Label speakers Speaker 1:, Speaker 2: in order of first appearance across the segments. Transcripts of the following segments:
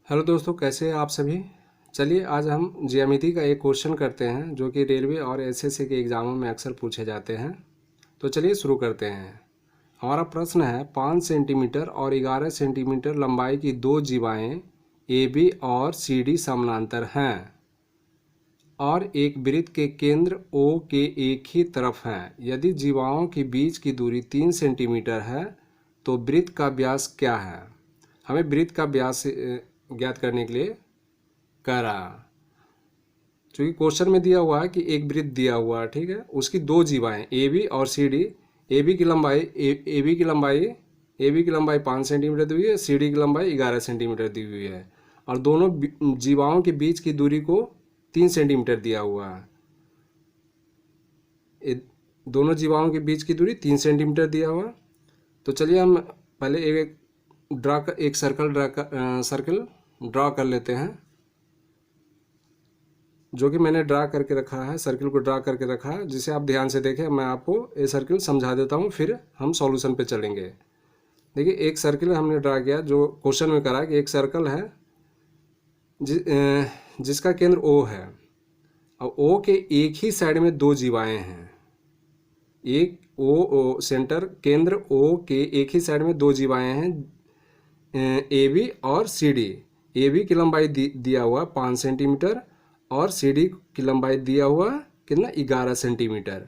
Speaker 1: Hello दोस्तों, कैसे हैं आप सभी। चलिए आज हम ज्यामिति का एक क्वेश्चन करते हैं जो कि रेलवे और एसएससी के एग्ज़ामों में अक्सर पूछे जाते हैं। तो चलिए शुरू करते हैं। हमारा प्रश्न है 5 सेंटीमीटर और 11 सेंटीमीटर लंबाई की दो जीवाएँ ए बी और सी डी समानांतर हैं और एक वृत्त के केंद्र ओ के एक ही तरफ हैं। यदि जीवाओं के बीच की दूरी 3 सेंटीमीटर है तो वृत्त का व्यास क्या है। हमें वृत्त का व्यास ज्ञात करने के लिए कह रहा, चूँकि क्वेश्चन में दिया हुआ है कि एक वृत्त दिया हुआ है, ठीक है, उसकी दो जीवाएं ए बी और सी डी। ए बी की लंबाई ए बी की लंबाई 5 सेंटीमीटर दी हुई है, सी डी की लंबाई 11 सेंटीमीटर दी हुई है और दोनों जीवाओं के बीच की दूरी को 3 सेंटीमीटर दिया हुआ है। दोनों जीवाओं के बीच की दूरी 3 सेंटीमीटर दिया हुआ। तो चलिए हम पहले एक सर्कल ड्रा कर लेते हैं, जो कि मैंने ड्रा करके रखा है, सर्कल को ड्रा करके रखा है, जिसे आप ध्यान से देखें। मैं आपको ये सर्कल समझा देता हूँ, फिर हम सॉल्यूशन पे चलेंगे। देखिए, एक सर्कल हमने ड्रा किया जो क्वेश्चन में करा कि एक सर्कल है जिसका केंद्र ओ है और ओ के एक ही साइड में दो जीवाएँ हैं। एक ओ सेंटर केंद्र ओ के एक ही साइड में दो जीवाएँ हैं, ए बी और सी डी। ए बी की लंबाई दिया हुआ 5 सेंटीमीटर और सी डी की लंबाई दिया हुआ कितना 11 सेंटीमीटर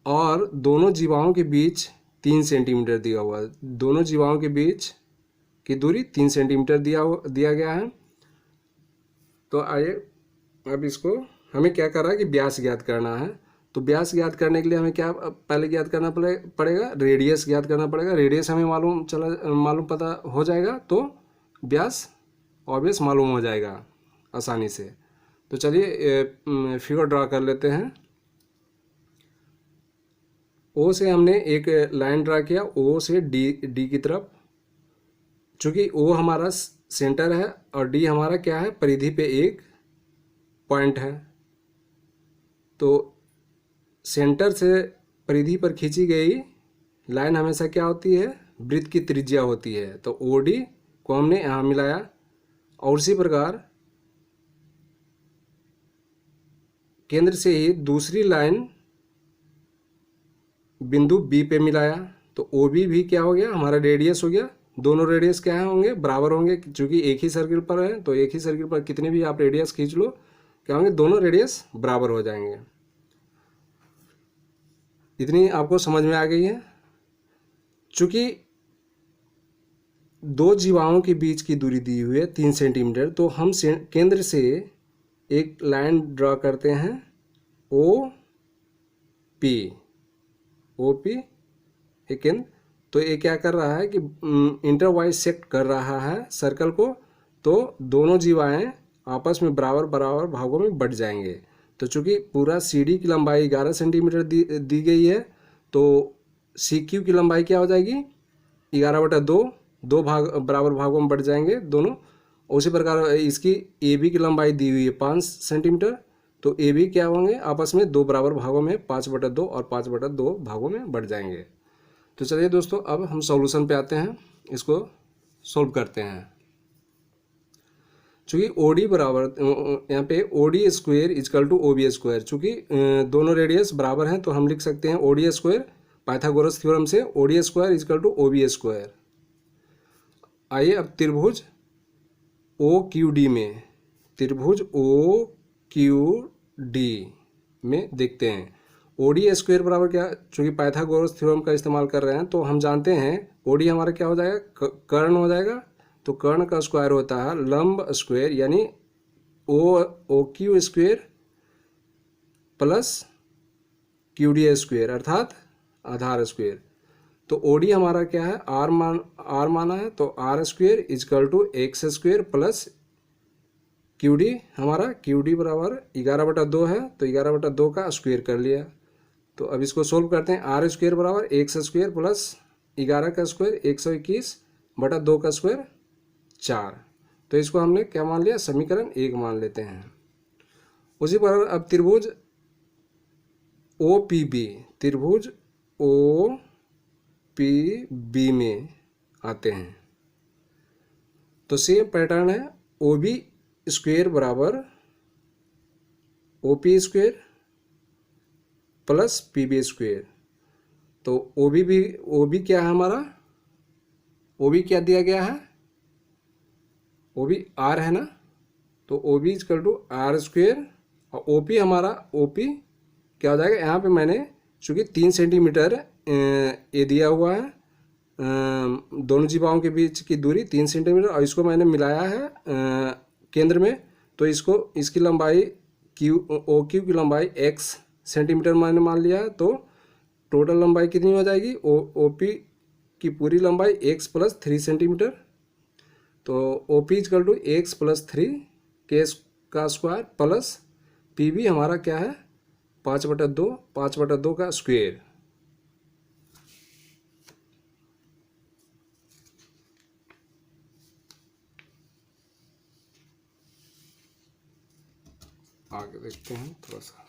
Speaker 1: और दोनों जीवाओं के बीच 3 सेंटीमीटर दिया हुआ। दोनों जीवाओं के बीच की दूरी 3 सेंटीमीटर दिया गया है। तो आइए अब इसको हमें क्या करना है कि व्यास ज्ञात करना है। तो व्यास ज्ञात करने के लिए हमें क्या पहले ज्ञात करना पड़ेगा, रेडियस ज्ञात करना पड़ेगा। रेडियस हमें मालूम पता हो जाएगा तो व्यास ऑब्वियस मालूम हो जाएगा आसानी से। तो चलिए फिगर ड्रा कर लेते हैं। ओ से हमने एक लाइन ड्रा किया, ओ से डी की तरफ। चूँकि ओ हमारा सेंटर है और डी हमारा क्या है, परिधि पे एक पॉइंट है। तो सेंटर से परिधि पर खींची गई लाइन हमेशा क्या होती है, वृत्त की त्रिज्या होती है। तो ओ डी को हमने यहाँ मिलाया और उसी प्रकार केंद्र से ही दूसरी लाइन बिंदु बी पे मिलाया। तो ओ बी भी क्या हो गया, हमारा रेडियस हो गया। दोनों रेडियस क्या होंगे, बराबर होंगे, क्योंकि एक ही सर्किल पर है। तो एक ही सर्किल पर कितने भी आप रेडियस खींच लो, क्या होंगे, दोनों रेडियस बराबर हो जाएंगे। इतनी आपको समझ में आ गई है। चूँकि दो जीवाओं के बीच की दूरी दी हुई है 3 सेंटीमीटर, तो हम केंद्र से एक लाइन ड्रा करते हैं ओ पी एक केंद्र। तो ये क्या कर रहा है कि इंटरवाइसेक्ट कर रहा है सर्कल को। तो दोनों जीवाएं आपस में बराबर बराबर भागों में बट जाएंगे। तो चूंकि पूरा सी डी की लंबाई 11 सेंटीमीटर दी गई है, तो सी क्यू की लंबाई क्या हो जाएगी, 11/2। दो भाग बराबर भागों में बढ़ जाएंगे दोनों। उसी प्रकार इसकी ए बी की लंबाई दी हुई है 5 सेंटीमीटर। तो ए बी क्या होंगे, आपस में दो बराबर भागों में 5/2 और 5/2 भागों में बढ़ जाएंगे। तो चलिए दोस्तों, अब हम सॉल्यूशन पे आते हैं, इसको सॉल्व करते हैं। चूँकि ओ डी बराबर यहाँ पे O D square is equal to O B square, चूँकि दोनों रेडियस बराबर हैं तो हम लिख सकते हैं O D square Pythagoras theorem से O D square is equal to O B square. आइए अब त्रिभुज ओ क्यू डी में, त्रिभुज ओ क्यू डी में देखते हैं। ओ डी स्क्वायर बराबर क्या, चूँकि पाइथागोरस थ्योरम का इस्तेमाल कर रहे हैं तो हम जानते हैं ओ डी हमारा क्या हो जाएगा, कर्ण हो जाएगा। तो कर्ण का स्क्वायर होता है लंब स्क्वायर, यानी O Q square plus Q D square अर्थात आधार स्क्वायर। तो ओ डी हमारा क्या है, आर माना है, तो R square is equal to X square plus Q D. हमारा क्यू डी बराबर 11/2 है, तो 11/2 का स्क्वायर कर लिया। तो अब इसको सोल्व करते हैं। आर स्क्वायर बराबर एक्स स्क्वायर प्लस 11 का स्क्वायर 121/2 का स्क्वायर 4। तो इसको हमने क्या मान लिया, समीकरण 1 मान लेते हैं। उसी पर अब त्रिभुज ओ पी बी, त्रिभुज ओ पी बी में आते हैं। तो सेम पैटर्न है, ओ बी स्क्वेयर बराबर O P square plus P B square. तो ओ बी क्या है हमारा, ओ बी क्या दिया गया है, ओ बी आर है ना, तो O B equal to R square और ओ पी हमारा, ओ पी क्या हो जाएगा, यहाँ पे मैंने चूँकि 3 सेंटीमीटर ये दिया हुआ है, दोनों जीवाओं के बीच की दूरी 3 सेंटीमीटर और इसको मैंने मिलाया है केंद्र में, तो इसको इसकी लंबाई क्यू ओ क्यू की लंबाई x सेंटीमीटर मैंने मान लिया है। तो टोटल लंबाई कितनी हो जाएगी, ओ पी की पूरी लंबाई x प्लस 3 सेंटीमीटर। तो O P is equal to x plus 3 के का स्क्वायर प्लस पी बी हमारा क्या है 5/2 का स्क्वेयर। आगे देखते हैं थोड़ा सा।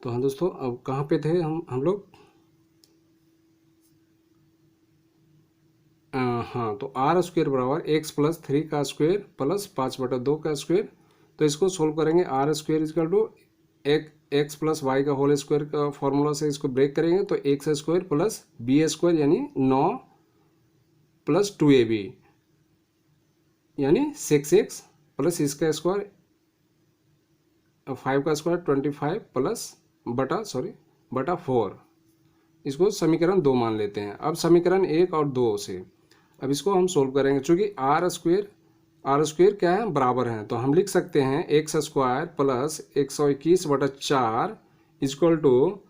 Speaker 1: तो हाँ दोस्तों, अब कहाँ पे थे हम लोग, हाँ, तो आर स्क्वेयर बराबर एक्स प्लस 3 का स्क्वेयर प्लस 5/2 का स्क्वेयर। तो इसको सोल्व करेंगे, R square equal to x plus Y का होल स्क्वायर का फॉर्मूला से इसको ब्रेक करेंगे, तो X square plus B square यानी 9 प्लस 2ab यानी 6x प्लस इसका स्क्वायर 5 का स्क्वायर 25 प्लस बटा 4। इसको समीकरण 2 मान लेते हैं। अब समीकरण 1 और 2 से अब इसको हम सोल्व करेंगे, चूँकि आर स्क्वेयर क्या है, बराबर हैं, तो हम लिख सकते हैं X square plus 121/4 equal to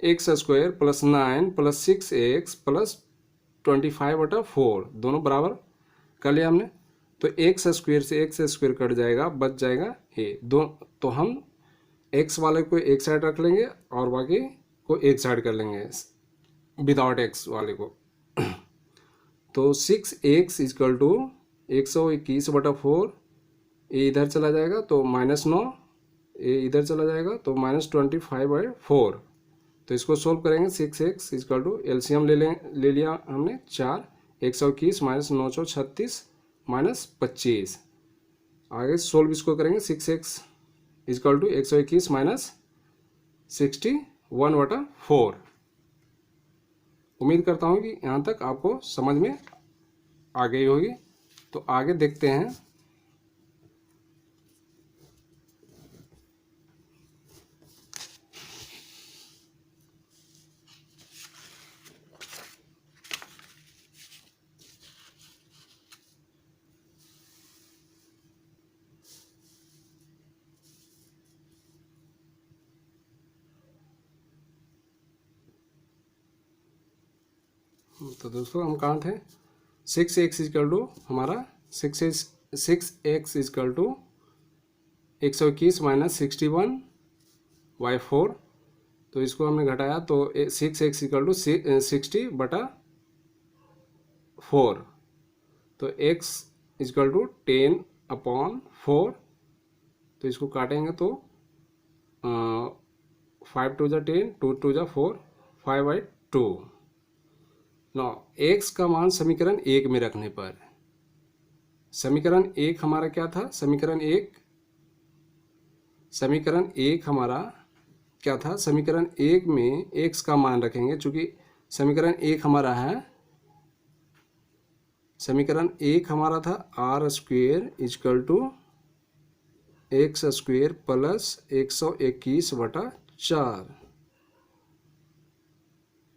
Speaker 1: X square plus 9 plus 6x plus 25/4, दोनों बराबर कर लिया हमने। तो एक्स स्क्वायर से एक्स स्क्वायर कट जाएगा, बच जाएगा ए दो, तो हम एक्स वाले को एक साइड रख लेंगे और बाकी को एक साइड कर लेंगे विदाउट एक्स वाले को। तो 6x इजकल टू 121/4, ये इधर चला जाएगा तो -9, ये इधर चला जाएगा तो -25/4। तो इसको सोल्व करेंगे, 6x इजकल टू एलसीएम ले लिया हमने 4, 121 माइनस 936 माइनस 25। आगे सोल्व इसको करेंगे, 6x इजकल टू 121 माइनस 61/4। उम्मीद करता हूँ कि यहाँ तक आपको समझ में आ गई होगी। तो आगे देखते हैं। तो दोस्तों हम कहाँ थे, 6x इजकल टू हमारा 6x इजकल टू 121 माइनस 61/4। तो इसको हमने घटाया तो 6x इजकल टू 60/4। तो x इजकल टू 10/4। तो इसको काटेंगे तो 5 2 10, 2 2 4, 5/2। नौ x का मान समीकरण 1 में रखने पर, समीकरण 1 हमारा क्या था, समीकरण एक हमारा क्या था, समीकरण 1 में x का मान रखेंगे, चूंकि समीकरण 1 हमारा है, समीकरण 1 हमारा था R square equal to X square plus 121/4।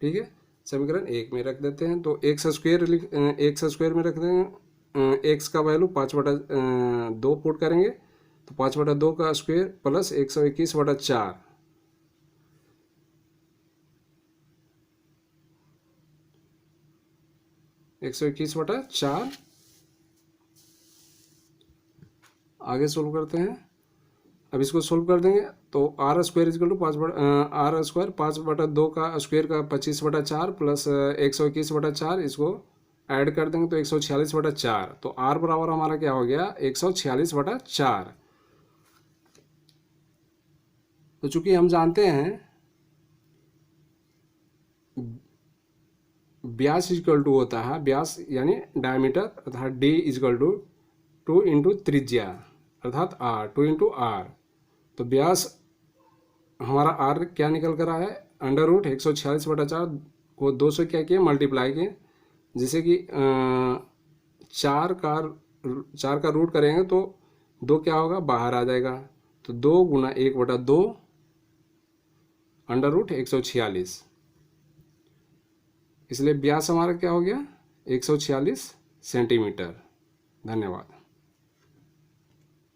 Speaker 1: ठीक है, समीकरण 1 में रख देते हैं। तो एक्स स्क्वेयर में रख देंगे, एक्स का वैल्यू 5/2 पुट करेंगे, तो 5/2 का स्क्वेयर प्लस 121/4। आगे सोल्व करते हैं। अब इसको सोल्व कर देंगे तो R square is equal to R square 5/2 का स्क्वायर का 25/4 प्लस 121/4, इसको ऐड कर देंगे तो 146/4। तो आर बराबर हमारा क्या हो गया 146/4। तो चूंकि हम जानते हैं व्यास इजकल टू होता है, व्यास यानी डायमीटर अर्थात डी इजकल टू 2 इंटू त्रिज्या अर्थात आर, 2 इंटू आर। तो व्यास हमारा आर क्या निकल कर आया है, अंडर रूट 146/4 को 2 से क्या किए मल्टीप्लाई किए, जिससे कि 4 का रूट करेंगे तो 2 क्या होगा बाहर आ जाएगा। तो 2 गुना 1/2 अंडर रूट 146, इसलिए व्यास हमारा क्या हो गया 146 सेंटीमीटर। धन्यवाद।